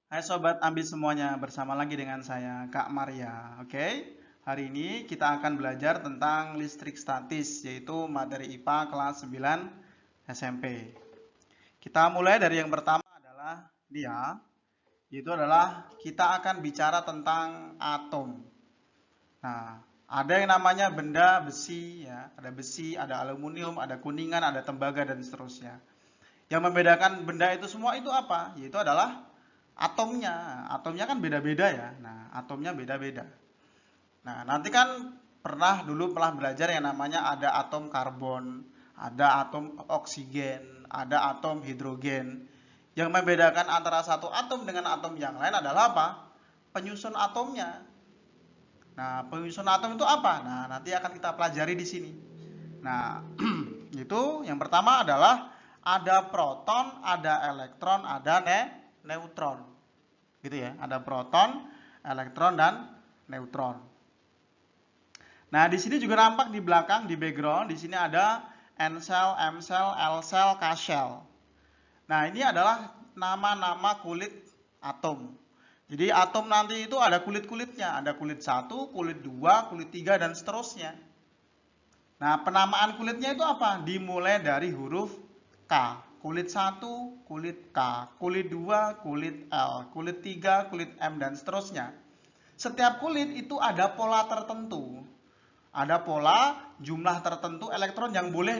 Hai sobat ambis semuanya, bersama lagi dengan saya Kak Maria. Oke, hari ini kita akan belajar tentang listrik statis, yaitu materi IPA kelas 9 SMP. Kita mulai dari yang pertama adalah yaitu adalah kita akan bicara tentang atom. Nah, ada yang namanya benda besi, ya, ada besi, ada aluminium, ada kuningan, ada tembaga dan seterusnya. Yang membedakan benda itu semua itu apa? Yaitu adalah atomnya. Atomnya kan beda-beda ya. Nah, atomnya beda-beda. Nah, nanti kan pernah belajar yang namanya ada atom karbon, ada atom oksigen, ada atom hidrogen. Yang membedakan antara satu atom dengan atom yang lain adalah apa? Penyusun atomnya. Nah, penyusun atom itu apa? Nah, nanti akan kita pelajari di sini. Nah, itu yang pertama adalah ada proton, ada elektron, ada neutron. Gitu ya, ada proton, elektron dan neutron. Nah, di sini juga nampak di belakang di background, di sini ada N cell, M cell, L cell, K cell. Nah, ini adalah nama-nama kulit atom. Jadi atom nanti itu ada kulit-kulitnya, ada kulit 1, kulit 2, kulit 3 dan seterusnya. Nah, penamaan kulitnya itu apa? Dimulai dari huruf K. Kulit 1, kulit K. Kulit 2, kulit L. Kulit 3, kulit M, dan seterusnya. Setiap kulit itu ada pola tertentu. Ada pola jumlah tertentu elektron yang boleh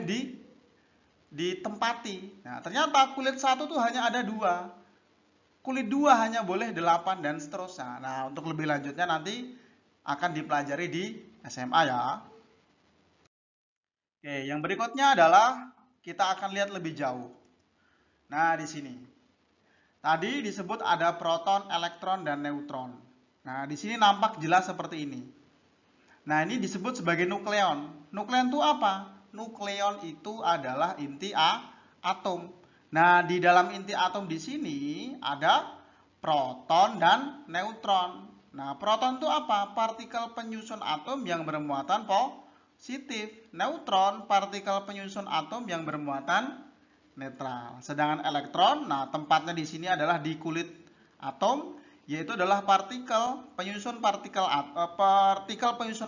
ditempati. Nah, ternyata kulit 1 tuh hanya ada 2. Kulit 2 hanya boleh 8 dan seterusnya. Nah, untuk lebih lanjutnya nanti akan dipelajari di SMA ya. Oke, yang berikutnya adalah kita akan lihat lebih jauh. Nah, di sini. Tadi disebut ada proton, elektron, dan neutron. Nah, di sini nampak jelas seperti ini. Nah, ini disebut sebagai nukleon. Nukleon itu apa? Nukleon itu adalah inti atom. Nah, di dalam inti atom di sini ada proton dan neutron. Nah, proton itu apa? Partikel penyusun atom yang bermuatan positif. Neutron, partikel penyusun atom yang bermuatan netral. Sedangkan elektron, nah tempatnya di sini adalah di kulit atom, yaitu adalah partikel penyusun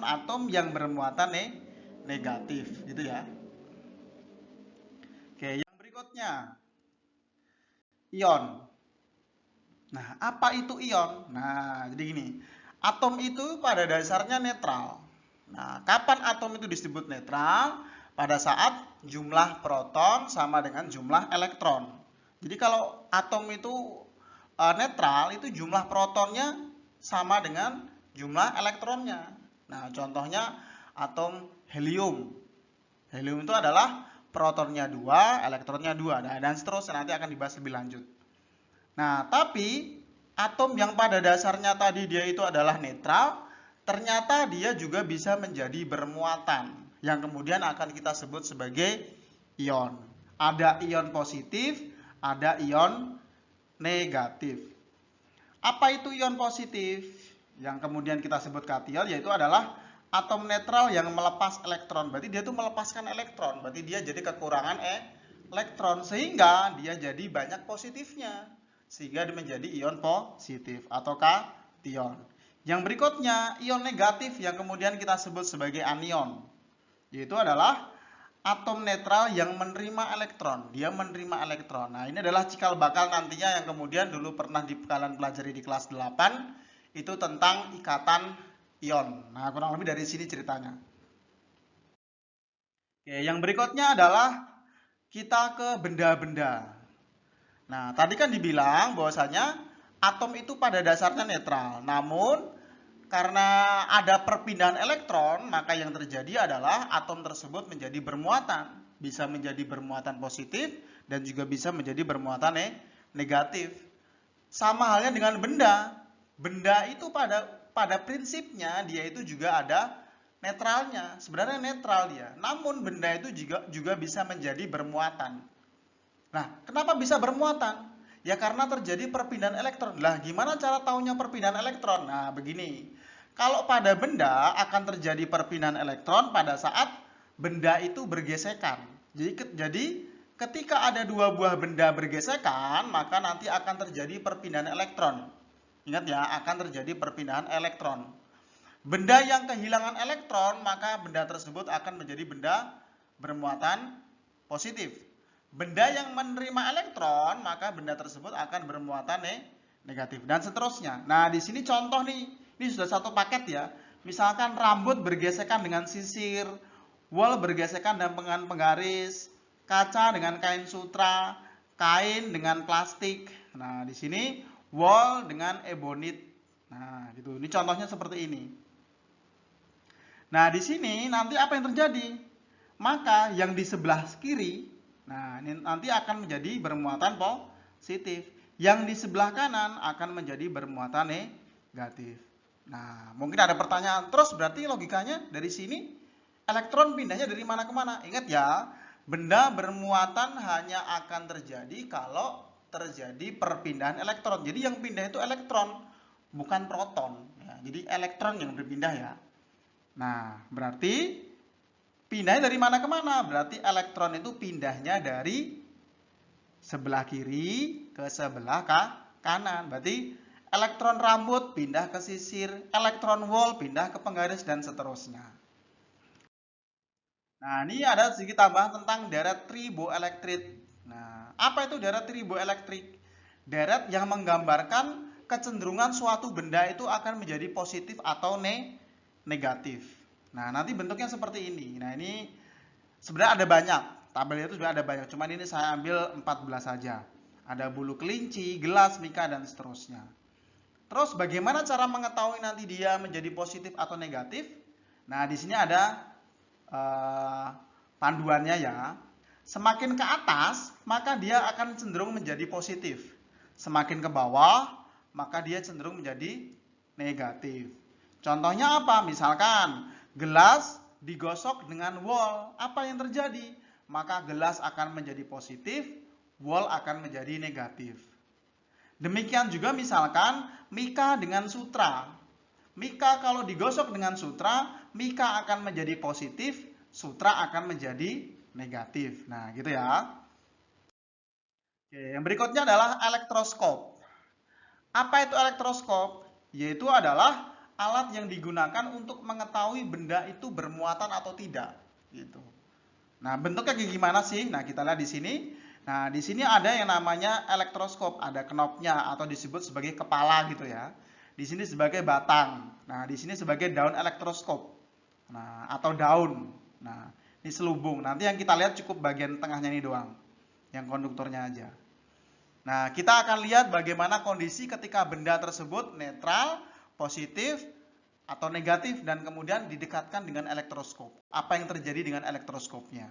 atom yang bermuatan negatif, gitu ya. Oke, yang berikutnya ion. Nah, apa itu ion? Nah, jadi gini, atom itu pada dasarnya netral. Nah, kapan atom itu disebut netral? Pada saat jumlah proton sama dengan jumlah elektron. Jadi kalau atom itu netral, itu jumlah protonnya sama dengan jumlah elektronnya. Nah, contohnya atom helium. Helium itu adalah protonnya 2, elektronnya 2, dan seterusnya, nanti akan dibahas lebih lanjut. Nah, tapi atom yang pada dasarnya tadi dia itu adalah netral, ternyata dia juga bisa menjadi bermuatan, yang kemudian akan kita sebut sebagai ion. Ada ion positif, ada ion negatif. Apa itu ion positif? Yang kemudian kita sebut kation, yaitu adalah atom netral yang melepas elektron. Berarti dia itu melepaskan elektron, berarti dia jadi kekurangan elektron, sehingga dia jadi banyak positifnya, sehingga dia menjadi ion positif atau kation. Yang berikutnya ion negatif yang kemudian kita sebut sebagai anion, yaitu adalah atom netral yang menerima elektron. Dia menerima elektron. Nah, ini adalah cikal bakal nantinya yang kemudian dulu pernah kalian pelajari di kelas 8, itu tentang ikatan ion. Nah, kurang lebih dari sini ceritanya. Oke, yang berikutnya adalah kita ke benda-benda. Nah, tadi kan dibilang bahwasanya atom itu pada dasarnya netral. Namun, karena ada perpindahan elektron, maka yang terjadi adalah atom tersebut menjadi bermuatan. Bisa menjadi bermuatan positif dan juga bisa menjadi bermuatan negatif. Sama halnya dengan benda. Benda itu pada prinsipnya dia itu juga ada netralnya. Sebenarnya netral dia. Namun benda itu juga bisa menjadi bermuatan. Nah, kenapa bisa bermuatan? Ya karena terjadi perpindahan elektron. Lah, gimana cara tahunya perpindahan elektron? Nah, begini. Kalau pada benda akan terjadi perpindahan elektron pada saat benda itu bergesekan. Jadi ketika ada dua buah benda bergesekan, maka nanti akan terjadi perpindahan elektron. Ingat ya, akan terjadi perpindahan elektron. Benda yang kehilangan elektron, maka benda tersebut akan menjadi benda bermuatan positif. Benda yang menerima elektron, maka benda tersebut akan bermuatan negatif, dan seterusnya. Nah, di sini contoh nih, ini sudah satu paket ya. Misalkan rambut bergesekan dengan sisir, wol bergesekan dengan penggaris, kaca dengan kain sutra, kain dengan plastik. Nah, di sini wol dengan ebonit. Nah, gitu. Ini contohnya seperti ini. Nah, di sini nanti apa yang terjadi? Maka yang di sebelah kiri, nah ini nanti akan menjadi bermuatan positif. Yang di sebelah kanan akan menjadi bermuatan negatif. Nah, mungkin ada pertanyaan, terus berarti logikanya dari sini elektron pindahnya dari mana ke mana? Ingat ya, benda bermuatan hanya akan terjadi kalau terjadi perpindahan elektron. Jadi yang pindah itu elektron, bukan proton. Ya, jadi elektron yang berpindah ya. Nah, berarti pindahnya dari mana ke mana? Berarti elektron itu pindahnya dari sebelah kiri ke sebelah kanan. Berarti elektron rambut pindah ke sisir, elektron wol pindah ke penggaris, dan seterusnya. Nah, ini ada sedikit tambahan tentang deret triboelektrik. Nah, apa itu deret triboelektrik? Deret yang menggambarkan kecenderungan suatu benda itu akan menjadi positif atau negatif. Nah, nanti bentuknya seperti ini. Nah, ini sebenarnya ada banyak. Tabelnya itu sudah ada banyak. Cuman ini saya ambil 14 saja. Ada bulu kelinci, gelas, mika, dan seterusnya. Terus bagaimana cara mengetahui nanti dia menjadi positif atau negatif? Nah, di sini ada panduannya ya. Semakin ke atas, maka dia akan cenderung menjadi positif. Semakin ke bawah, maka dia cenderung menjadi negatif. Contohnya apa? Misalkan gelas digosok dengan wol, apa yang terjadi? Maka gelas akan menjadi positif, wol akan menjadi negatif. Demikian juga misalkan mika dengan sutra. Mika kalau digosok dengan sutra, mika akan menjadi positif, sutra akan menjadi negatif. Nah, gitu ya. Oke, yang berikutnya adalah elektroskop. Apa itu elektroskop? Yaitu adalah alat yang digunakan untuk mengetahui benda itu bermuatan atau tidak, gitu. Nah, bentuknya kayak gimana sih? Nah, kita lihat di sini. Nah, di sini ada yang namanya elektroskop, ada knopnya atau disebut sebagai kepala gitu ya. Di sini sebagai batang. Nah, di sini sebagai daun elektroskop. Nah, atau daun. Nah, ini selubung. Nanti yang kita lihat cukup bagian tengahnya ini doang. Yang konduktornya aja. Nah, kita akan lihat bagaimana kondisi ketika benda tersebut netral, positif, atau negatif, dan kemudian didekatkan dengan elektroskop. Apa yang terjadi dengan elektroskopnya?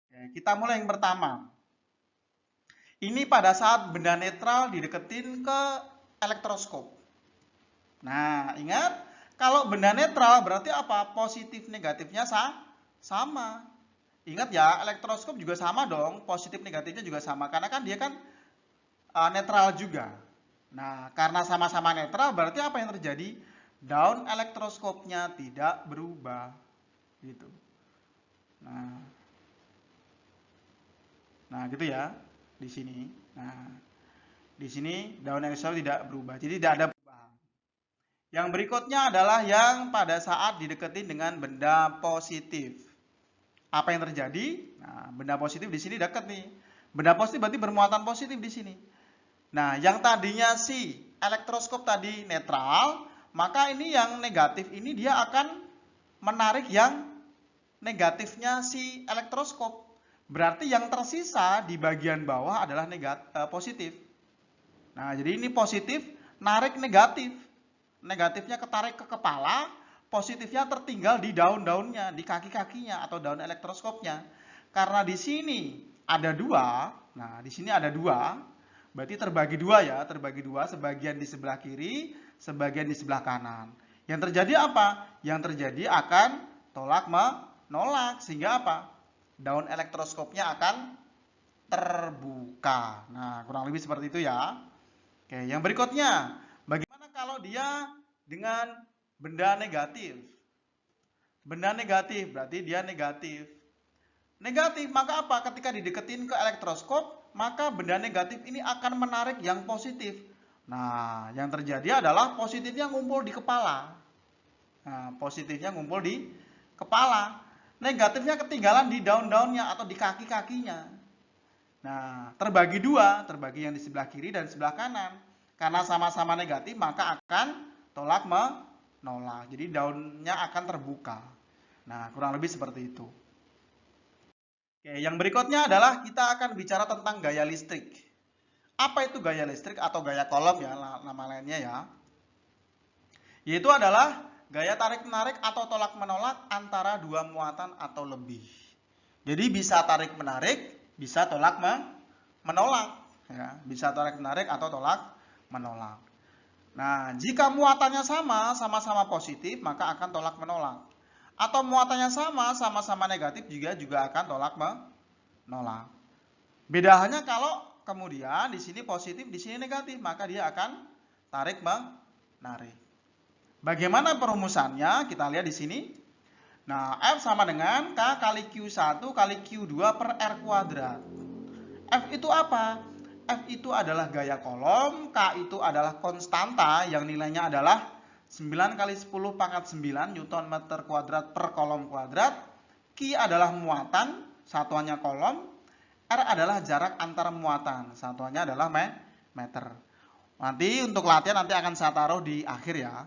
Oke, kita mulai yang pertama. Ini pada saat benda netral dideketin ke elektroskop. Nah, ingat, kalau benda netral berarti apa? Positif negatifnya sama. Ingat ya, elektroskop juga sama dong, positif negatifnya juga sama. Karena kan dia kan netral juga. Nah, karena sama-sama netral berarti apa yang terjadi? Daun elektroskopnya tidak berubah, gitu. Nah, gitu ya di sini. Nah, di sini daun elektroskop tidak berubah, jadi tidak ada perubahan. Yang berikutnya adalah yang pada saat dideketin dengan benda positif. Apa yang terjadi? Nah, benda positif di sini dekat nih. Benda positif berarti bermuatan positif di sini. Nah, yang tadinya si elektroskop tadi netral, maka ini yang negatif ini dia akan menarik yang negatifnya si elektroskop. Berarti yang tersisa di bagian bawah adalah positif. Nah, jadi ini positif narik negatif. Negatifnya ketarik ke kepala, positifnya tertinggal di daun-daunnya, di kaki-kakinya atau daun elektroskopnya. Karena di sini ada dua, nah di sini ada dua, berarti terbagi dua ya, terbagi dua, sebagian di sebelah kiri, sebagian di sebelah kanan. Yang terjadi apa? Yang terjadi akan tolak menolak, sehingga apa? Daun elektroskopnya akan terbuka. Nah, kurang lebih seperti itu ya. Oke, yang berikutnya, bagaimana kalau dia dengan benda negatif? Benda negatif berarti dia negatif. negatif. Maka apa? Ketika dideketin ke elektroskop, maka benda negatif ini akan menarik yang positif. Nah, yang terjadi adalah positifnya ngumpul di kepala. Nah, positifnya ngumpul di kepala. Negatifnya ketinggalan di daun-daunnya atau di kaki-kakinya. Nah, terbagi dua, terbagi yang di sebelah kiri dan sebelah kanan. Karena sama-sama negatif, maka akan tolak menolak. Jadi daunnya akan terbuka. Nah, kurang lebih seperti itu. Oke, yang berikutnya adalah kita akan bicara tentang gaya listrik. Apa itu gaya listrik atau gaya Coulomb ya, nama lainnya ya? Yaitu adalah gaya tarik-menarik atau tolak-menolak antara dua muatan atau lebih. Jadi bisa tarik-menarik, bisa tolak-menolak. Ya, bisa tarik-menarik atau tolak-menolak. Nah, jika muatannya sama, sama-sama positif, maka akan tolak-menolak. Atau muatannya sama, sama-sama negatif juga akan tolak-menolak. Beda halnya kalau kemudian di sini positif, di sini negatif, maka dia akan tarik-menarik. Bagaimana perumusannya? Kita lihat di sini. Nah, F sama dengan K kali Q1 kali Q2 per R kuadrat. F itu apa? F itu adalah gaya Coulomb, K itu adalah konstanta yang nilainya adalah 9 kali 10 pangkat 9 Newton meter kuadrat per Coulomb kuadrat. Q adalah muatan, satuannya Coulomb. R adalah jarak antar muatan, satuannya adalah meter. Nanti untuk latihan nanti akan saya taruh di akhir ya.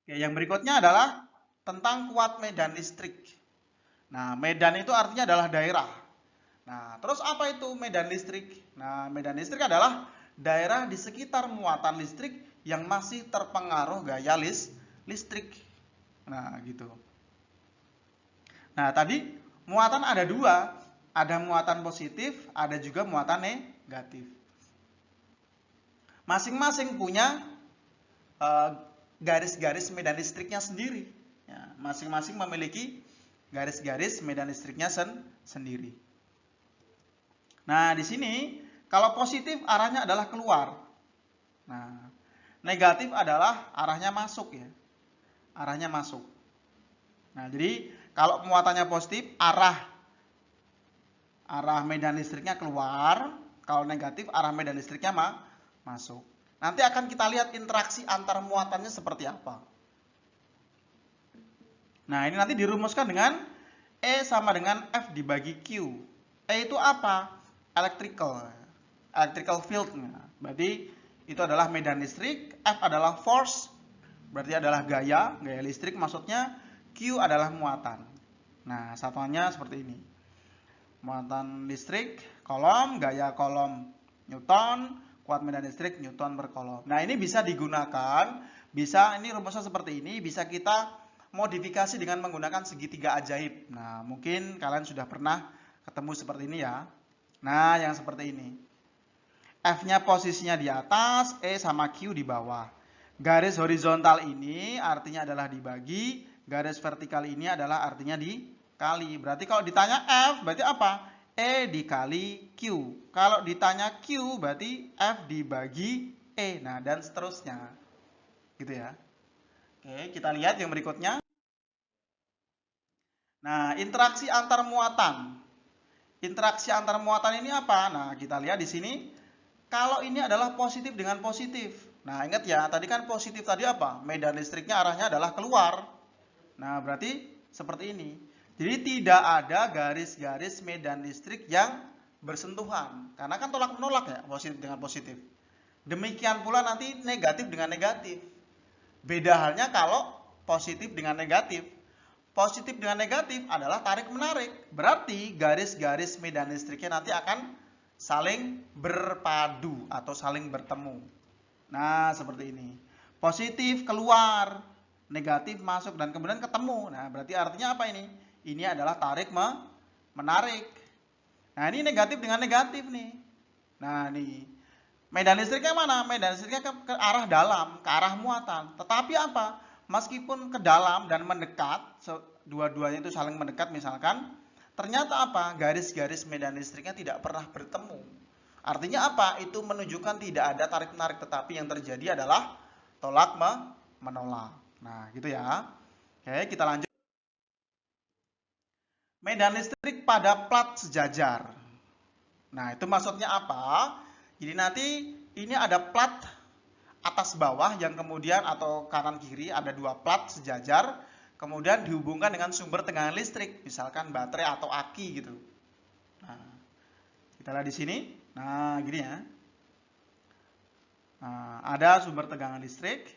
Oke, yang berikutnya adalah tentang kuat medan listrik. Nah, medan itu artinya adalah daerah. Nah, terus apa itu medan listrik? Nah, medan listrik adalah daerah di sekitar muatan listrik yang masih terpengaruh gaya listrik. Nah, gitu. Nah, tadi muatan ada dua. Ada muatan positif, ada juga muatan negatif. Masing-masing punya garis-garis medan listriknya sendiri. Masing-masing memiliki garis-garis medan listriknya sendiri. Nah, di sini kalau positif arahnya adalah keluar. Nah, negatif adalah arahnya masuk ya. Arahnya masuk. Nah, jadi kalau muatannya positif arah medan listriknya keluar, kalau negatif arah medan listriknya masuk. Nanti akan kita lihat interaksi antar muatannya seperti apa. Nah, ini nanti dirumuskan dengan E sama dengan F dibagi Q. E itu apa? Electrical field. Berarti itu adalah medan listrik. F adalah force, berarti adalah gaya listrik maksudnya. Q adalah muatan. Nah, satuannya seperti ini. Muatan listrik, Coulomb, gaya Coulomb, Newton, kuat medan listrik, Newton per Coulomb. Nah, ini bisa digunakan, ini rumusnya seperti ini, bisa kita modifikasi dengan menggunakan segitiga ajaib. Nah, mungkin kalian sudah pernah ketemu seperti ini ya. Nah, yang seperti ini. F-nya posisinya di atas, E sama Q di bawah. Garis horizontal ini artinya adalah dibagi, garis vertikal ini adalah artinya dikali. Berarti kalau ditanya F, berarti apa? E dikali Q. Kalau ditanya Q, berarti F dibagi E. Nah, dan seterusnya. Gitu ya. Oke, kita lihat yang berikutnya. Nah, interaksi antar muatan. Interaksi antar muatan ini apa? Nah, kita lihat di sini. Kalau ini adalah positif dengan positif. Nah, ingat ya, tadi kan positif tadi apa? Medan listriknya arahnya adalah keluar. Nah, berarti seperti ini. Jadi tidak ada garis-garis medan listrik yang bersentuhan. Karena kan tolak menolak ya, positif dengan positif. Demikian pula nanti negatif dengan negatif. Beda halnya kalau positif dengan negatif. Positif dengan negatif adalah tarik-menarik. Berarti garis-garis medan listriknya nanti akan saling berpadu atau saling bertemu. Nah, seperti ini. Positif keluar, negatif masuk, dan kemudian ketemu. Nah, berarti artinya apa ini? Ini adalah tarik-menarik. Nah, ini negatif dengan negatif nih. Nah, nih. Medan listriknya mana? Medan listriknya ke arah dalam, ke arah muatan. Tetapi apa? Meskipun ke dalam dan mendekat, dua-duanya itu saling mendekat misalkan, ternyata apa? Garis-garis medan listriknya tidak pernah bertemu. Artinya apa? Itu menunjukkan tidak ada tarik-menarik, tetapi yang terjadi adalah tolak-menolak. Nah, gitu ya. Oke, kita lanjut. medan listrik pada plat sejajar. Nah, itu maksudnya apa? Jadi nanti ini ada plat atas bawah yang kemudian atau kanan kiri ada dua plat sejajar, kemudian dihubungkan dengan sumber tegangan listrik, misalkan baterai atau aki gitu. Nah, kita lihat di sini. Nah, gini ya. Nah, ada sumber tegangan listrik.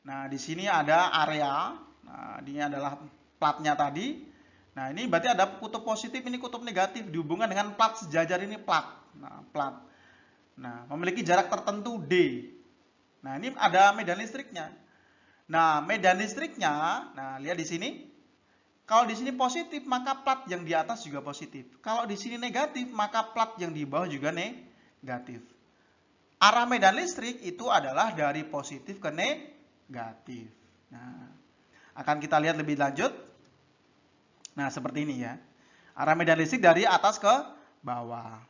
Nah, di sini ada area. Nah, ini adalah platnya tadi. Nah, ini berarti ada kutub positif, ini kutub negatif dihubungkan dengan plat sejajar ini plat. Nah, plat. Nah, memiliki jarak tertentu D. Nah, ini ada medan listriknya. Nah, medan listriknya, nah lihat di sini. Kalau di sini positif, maka plat yang di atas juga positif. Kalau di sini negatif, maka plat yang di bawah juga negatif. Arah medan listrik itu adalah dari positif ke negatif. Nah, akan kita lihat lebih lanjut. Nah, seperti ini ya. Arah medan listrik dari atas ke bawah.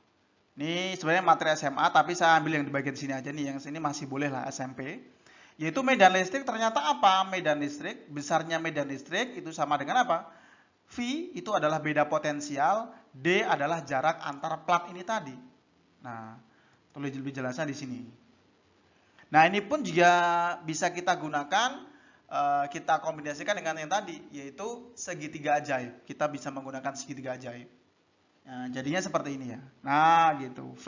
Ini sebenarnya materi SMA, tapi saya ambil yang di bagian sini aja nih. Yang sini masih boleh lah SMP. Yaitu medan listrik ternyata apa? Medan listrik, besarnya medan listrik itu sama dengan apa? V itu adalah beda potensial, D adalah jarak antara plat ini tadi. Nah, tulis lebih jelasnya di sini. Nah, ini pun juga bisa kita gunakan, kita kombinasikan dengan yang tadi, yaitu segitiga ajaib. Kita bisa menggunakan segitiga ajaib. Nah, jadinya seperti ini ya. Nah, gitu. V,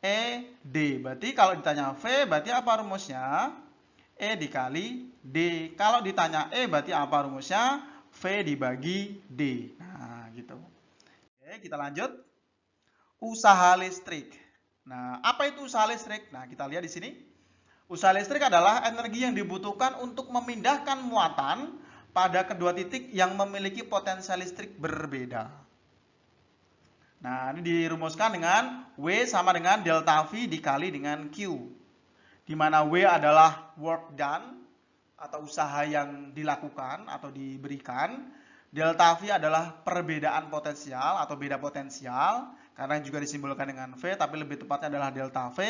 E, D. Berarti kalau ditanya V, berarti apa rumusnya? E dikali D. Kalau ditanya E, berarti apa rumusnya? V dibagi D. Nah, gitu. Oke, kita lanjut. Usaha listrik. Nah, apa itu usaha listrik? Nah, kita lihat di sini. Usaha listrik adalah energi yang dibutuhkan untuk memindahkan muatan pada kedua titik yang memiliki potensial listrik berbeda. Nah, ini dirumuskan dengan W sama dengan delta V dikali dengan Q. Di mana W adalah work done atau usaha yang dilakukan atau diberikan. Delta V adalah perbedaan potensial atau beda potensial, karena juga disimbolkan dengan V, tapi lebih tepatnya adalah delta V,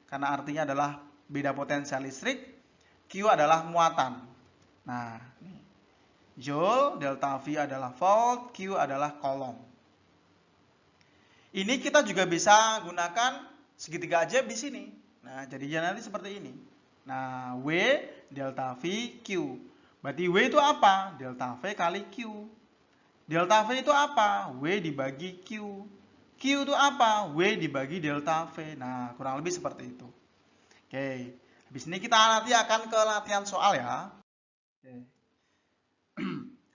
karena artinya adalah beda potensial listrik. Q adalah muatan. Nah, Joule, delta V adalah volt, Q adalah coulomb. Ini kita juga bisa gunakan segitiga ajaib di sini. Nah, jadinya nanti seperti ini. Nah, W, delta V, Q. Berarti W itu apa? Delta V kali Q. Delta V itu apa? W dibagi Q. Q itu apa? W dibagi delta V. Nah, kurang lebih seperti itu. Oke. Habis ini kita nanti akan ke latihan soal ya. Oke.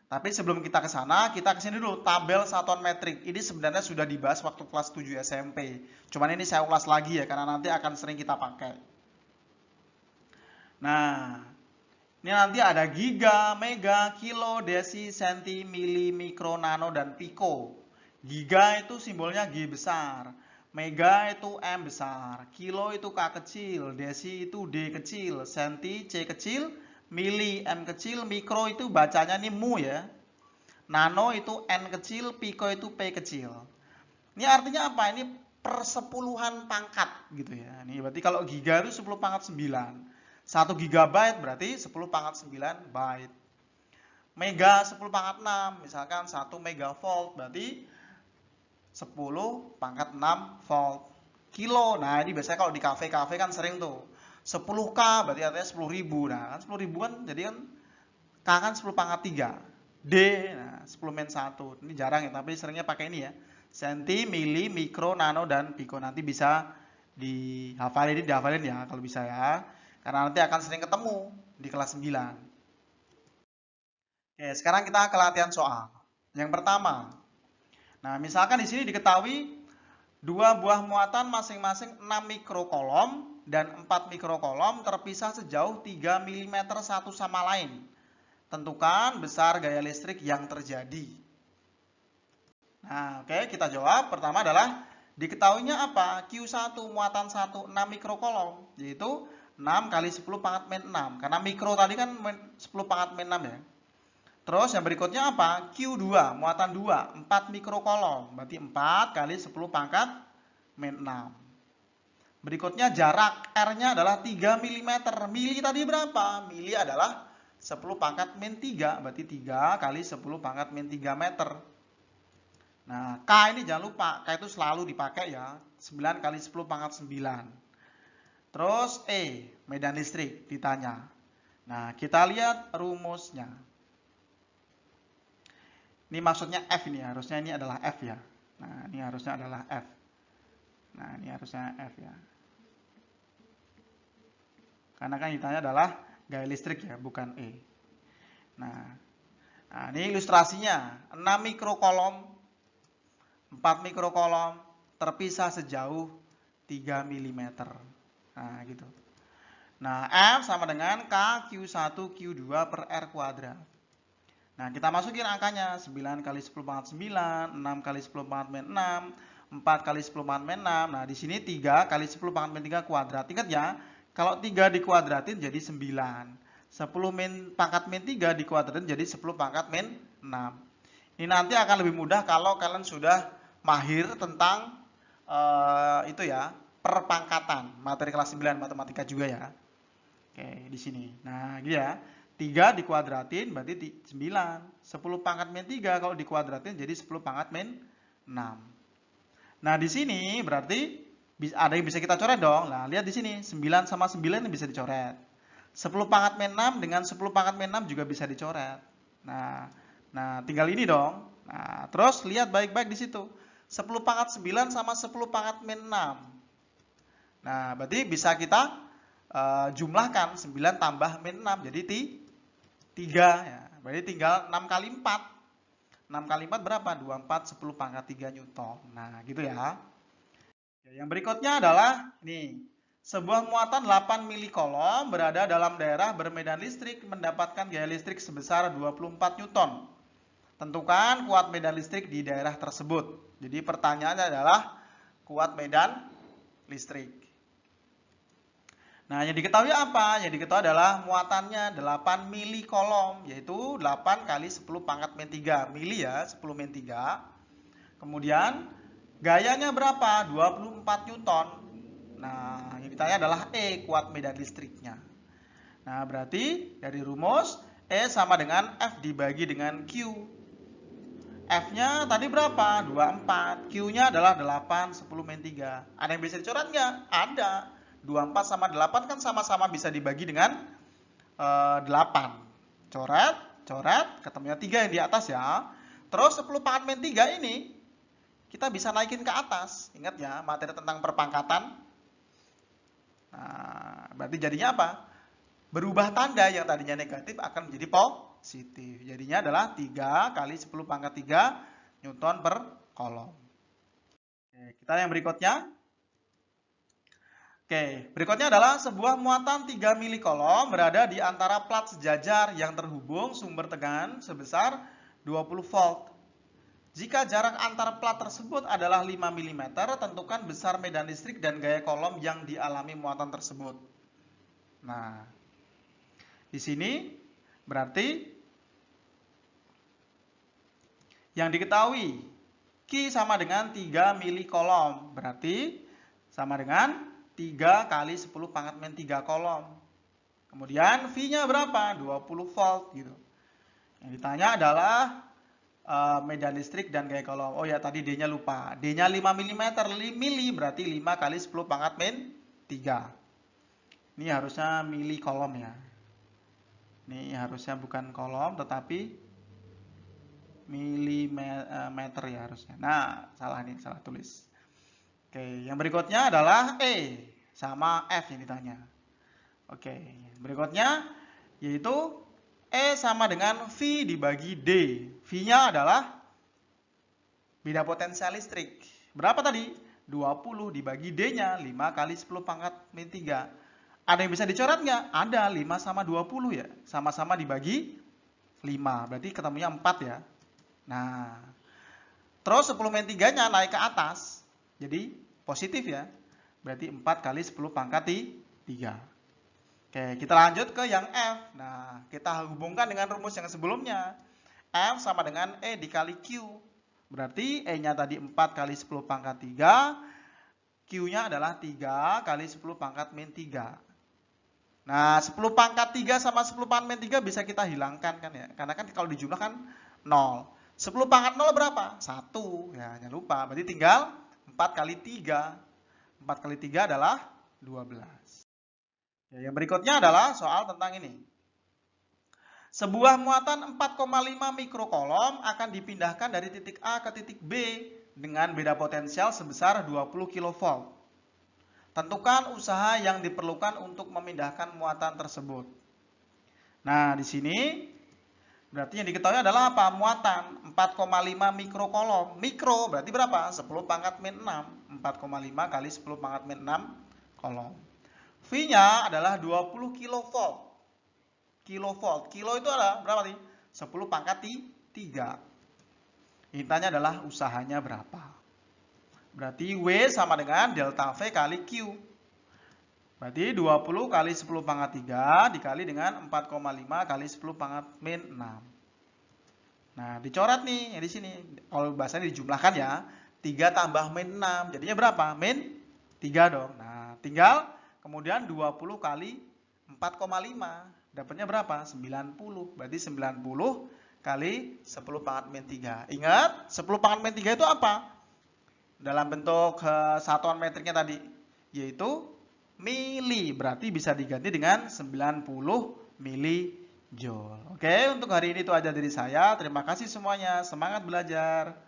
Tapi sebelum kita ke sana, kita kesini dulu. Tabel satuan metrik. Ini sebenarnya sudah dibahas waktu kelas 7 SMP. Cuman ini saya ulas lagi ya, karena nanti akan sering kita pakai. Nah, ini nanti ada giga, mega, kilo, desi, senti, mili, mikro, nano, dan piko. Giga itu simbolnya G besar. Mega itu M besar. Kilo itu K kecil. Desi itu D kecil. Senti C kecil. Mili M kecil. Mikro itu bacanya nih mu ya. Nano itu N kecil. Piko itu P kecil. Ini artinya apa? Ini persepuluhan pangkat gitu ya. Ini berarti kalau giga itu 10 pangkat 9. 1 gigabyte berarti 10 pangkat 9 byte. Mega 10 pangkat 6. Misalkan 1 megavolt berarti 10 pangkat 6 volt. Kilo, nah ini biasanya kalau di kafe-kafe kan sering tuh 10K berarti artinya 10.000. Nah kan 10.000 kan jadi kan K kan 10 pangkat 3. D, nah 10 min 1. Ini jarang ya, tapi seringnya pakai ini ya. Senti, mili, mikro, nano, dan piko. Nanti bisa dihafalin ya kalau bisa ya. Karena nanti akan sering ketemu di kelas 9. Oke, sekarang kita ke latihan soal. Yang pertama. Nah, misalkan di sini diketahui dua buah muatan masing-masing 6 mikrokolom dan 4 mikrokolom terpisah sejauh 3 mm satu sama lain. Tentukan besar gaya listrik yang terjadi. Nah, oke, kita jawab. Pertama adalah diketahuinya apa? Q1 muatan 1 6 mikrokolom, yaitu 6 kali 10 pangkat min 6. Karena mikro tadi kan 10 pangkat min 6 ya. Terus yang berikutnya apa? Q2, muatan 2, 4 mikrokolom. Berarti 4 kali 10 pangkat min 6. Berikutnya jarak R-nya adalah 3 mm. Mili tadi berapa? Mili adalah 10 pangkat min 3. Berarti 3 kali 10 pangkat min 3 meter. Nah, K ini jangan lupa, K itu selalu dipakai ya, 9 kali 10 pangkat 9. Terus E, medan listrik ditanya. Nah, kita lihat rumusnya. Ini maksudnya F ini, harusnya ini adalah F ya. Nah, ini harusnya adalah F. Nah, ini harusnya F ya. Karena kan ditanya adalah gaya listrik ya, bukan E. Nah, ini ilustrasinya. 6 mikrokolom, 4 mikrokolom, terpisah sejauh 3 mm. Nah, gitu. Nah, F sama dengan K Q1 Q2 per R kuadrat. Nah, kita masukin angkanya. 9 kali 10 pangkat 9, 6 kali 10 pangkat min 6, 4 kali 10 pangkat min 6. Nah, di sini 3 kali 10 pangkat min 3 kuadrat. Ingat ya, kalau 3 dikuadratin jadi 9. 10 min pangkat min 3 dikuadratin jadi 10 pangkat min 6. Ini nanti akan lebih mudah kalau kalian sudah mahir tentang itu ya, perpangkatan. Materi kelas 9 matematika juga ya. Oke, di sini. Nah, gitu ya. 3 dikuadratin berarti 9. 10 pangkat min 3 kalau dikuadratin jadi 10 pangkat min 6. Nah, di sini berarti ada yang bisa kita coret dong. Nah, lihat di sini. 9 sama 9 ini bisa dicoret. 10 pangkat min 6 dengan 10 pangkat min 6 juga bisa dicoret. Nah, tinggal ini dong. Nah, terus lihat baik-baik di situ. 10 pangkat 9 sama 10 pangkat min 6. Nah, berarti bisa kita jumlahkan 9 tambah min 6 jadi 3 ya. Berarti tinggal 6 kali 4. 6 kali 4 berapa? 24 10 pangkat 3 Newton. Nah, gitu ya. Yang berikutnya adalah nih. Sebuah muatan 8 milikolom berada dalam daerah bermedan listrik mendapatkan gaya listrik sebesar 24 Newton. Tentukan kuat medan listrik di daerah tersebut. Jadi pertanyaannya adalah kuat medan listrik. Nah, yang diketahui apa? Yang diketahui adalah muatannya 8 milikolom, yaitu 8 kali 10 pangkat min 3. Mili ya, 10 min 3. Kemudian, gayanya berapa? 24 Newton. Nah, yang ditanya adalah E, kuat medan listriknya. Nah, berarti dari rumus, E sama dengan F dibagi dengan Q. F-nya tadi berapa? 24. Q-nya adalah 8, 10 min 3. Ada yang bisa dicoret nggak? Ada. 24 sama 8 kan sama-sama bisa dibagi dengan 8. Coret, ketemunya 3 yang di atas ya. Terus 10 pangkat min 3 ini kita bisa naikin ke atas. Ingat ya, materi tentang perpangkatan. Nah, berarti jadinya apa? Berubah tanda, yang tadinya negatif akan menjadi positif. Jadinya adalah 3 kali 10 pangkat 3 Newton per kolom. Oke, kita yang berikutnya. Oke, berikutnya adalah sebuah muatan 3 milikolom berada di antara plat sejajar yang terhubung sumber tegangan sebesar 20 volt. Jika jarak antar plat tersebut adalah 5 mm, tentukan besar medan listrik dan gaya kolom yang dialami muatan tersebut. Nah, di sini berarti yang diketahui Q sama dengan 3 milikolom, berarti sama dengan 3 kali 10 pangkat min 3 kolom. Kemudian V-nya berapa? 20 volt gitu. Yang ditanya adalah medan listrik dan gaya kolom. Oh ya, tadi D-nya lupa. D-nya 5 mm, mili berarti 5 kali 10 pangkat min 3. Ini harusnya mili kolom ya. Ini harusnya bukan kolom tetapi milimeter ya harusnya. Nah, salah nih, salah tulis. Oke, yang berikutnya adalah E sama F yang ditanya. Oke, berikutnya yaitu E sama dengan V dibagi D. V-nya adalah beda potensial listrik. Berapa tadi? 20 dibagi D-nya 5 kali 10 pangkat min 3. Ada yang bisa dicoret nggak? Ada, 5 sama 20 ya. Sama-sama dibagi 5. Berarti ketemunya 4 ya. Nah, terus 10 min 3-nya naik ke atas. Jadi positif ya. Berarti 4 kali 10 pangkat 3. Oke, kita lanjut ke yang F. Nah, kita hubungkan dengan rumus yang sebelumnya. F sama dengan E dikali Q. Berarti E-nya tadi 4 kali 10 pangkat 3. Q-nya adalah 3 kali 10 pangkat min 3. Nah, 10 pangkat 3 sama 10 pangkat min 3 bisa kita hilangkan kan ya. Karena kan kalau dijumlahkan 0. 10 pangkat 0 berapa? 1. Ya, jangan lupa. Berarti tinggal 4 kali 3. 4 kali 3 adalah 12. Ya, yang berikutnya adalah soal tentang ini. Sebuah muatan 4,5 mikrokolom akan dipindahkan dari titik A ke titik B dengan beda potensial sebesar 20 kV. Tentukan usaha yang diperlukan untuk memindahkan muatan tersebut. Nah, di sini berarti yang diketahui adalah apa? Muatan 4,5 mikrokolom. Mikro berarti berapa? 10 pangkat min 6. 4,5 kali 10 pangkat min 6 kolom. V-nya adalah 20 kilovolt. Kilovolt. Kilo itu adalah berapa nih? 10 pangkat 3. Intinya adalah usahanya berapa. Berarti W sama dengan delta V kali Q. Berarti 20 kali 10 pangkat 3 dikali dengan 4,5 kali 10 pangkat min 6. Nah, dicoret nih di sini. Kalau bahasanya dijumlahkan ya. 3 tambah min 6. Jadinya berapa? Min 3 dong. Nah, tinggal kemudian 20 kali 4,5. Dapatnya berapa? 90. Berarti 90 kali 10 pangkat min 3. Ingat, 10 pangkat min 3 itu apa? Dalam bentuk satuan metriknya tadi. Yaitu mili. Berarti bisa diganti dengan 90 milijoule. Oke, untuk hari ini itu aja dari saya. Terima kasih semuanya. Semangat belajar.